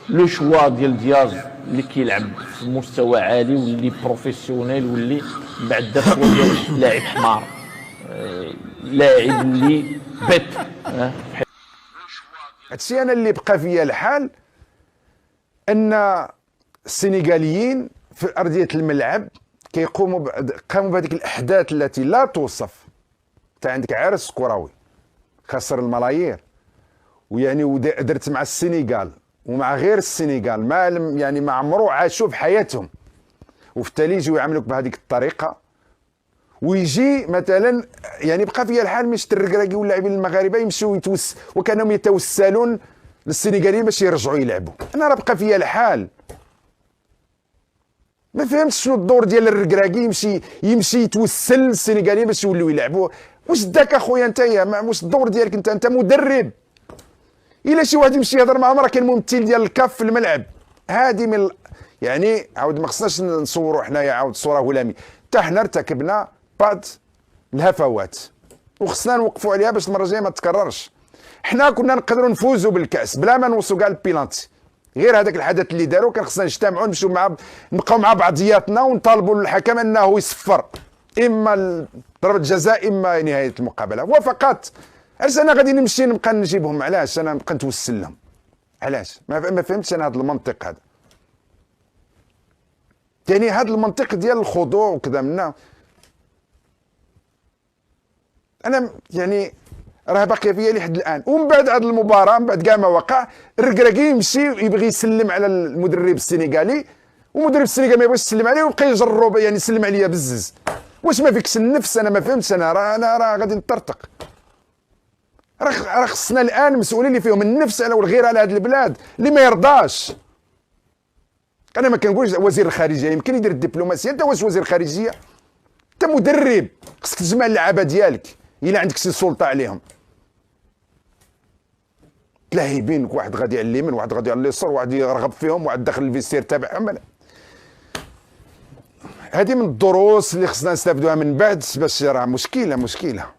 لو شوا ديال دياز اللي كيلعب في مستوى عالي واللي بروفيسيونيل واللي بعد دا شوا ديال لاعب حمار، لاعب اللي بت. هادشي انا اللي بقى فيا الحال ان السنغاليين في ارضيه الملعب قاموا بهذيك الاحداث التي لا توصف. انت عندك عرس كروي خسر الملايير، ويعني ودرت مع السنغال ومع غير السنغال ما يعني ما عمرو عاشوا في حياتهم، وفي التالي يجيو يعاملوك بهذيك الطريقه. ويجي مثلا يعني بقى فيا الحال مش الركراكي واللاعبين المغاربه يمشيو وكانوا يتوسلون للسنغاليين باش يرجعوا يلعبوا. انا راه بقى فيا الحال ما فهمتش شنو الدور ديال الركراكي يمشي يتوسل للسنغاليين باش يوليو يلعبوا. واش داك اخويا انت واش الدور ديالك انت مدرب؟ الا شي واحد يمشي يهضر معاهم راه كاين ممثل ديال الكاف في الملعب. هذه من يعني عاود ما خصناش نصوروا حنايا عاود صوره هلامي، حتى حنا ارتكبنا بعض الهفوات وخصنا نوقفوا عليها باش المره الجايه ما تكررش. حنا كنا نقدروا نفوزوا بالكاس بلا ما نوصلوا كاع البيلانتي، غير هذاك الحدث اللي داروا كان خصنا نجتمعوا نمشيو نبقاو مع بعضياتنا ونطالبوا الحكم انه يصفر اما ضربه جزاء اما نهايه المقابله. هو فقط علاش انا غادي نمشي نبقى نجيبهم؟ علاش انا نبقى نتوسل لهم؟ علاش ما فهمتش انا هذا المنطق هذا. يعني هذا المنطق ديال الخضوع وكذا منا انا يعني راه باقيه فيا لحد الان. ومن بعد هذه المباراه من بعد كاع ما وقع الركراكي يمشي يبغي يسلم على المدرب السنغالي، والمدرب السنغالي ما يبغيش يسلم عليه ويبقى يجرب يعني يسلم عليا بزز. واش ما فيكش النفس؟ انا ما فهمتش. انا راه غادي نطرطق. راه خصنا الان مسؤولين اللي فيهم النفس على والغيره على هذه البلاد اللي ما يرضاش. انا ما كنقولش وزير الخارجيه يمكن يدير الدبلوماسيه، انت واش وزير خارجيه؟ انت مدرب خصك تجمع اللعابه ديالك الا عندك شي سلطه عليهم. لاعبين واحد غادي على اليمين واحد غادي على اليسار واحد يرغب فيهم واحد داخل الفيستير تابعهم. هذه من الدروس اللي خصنا نستافدوها من بعد باش راه مشكله.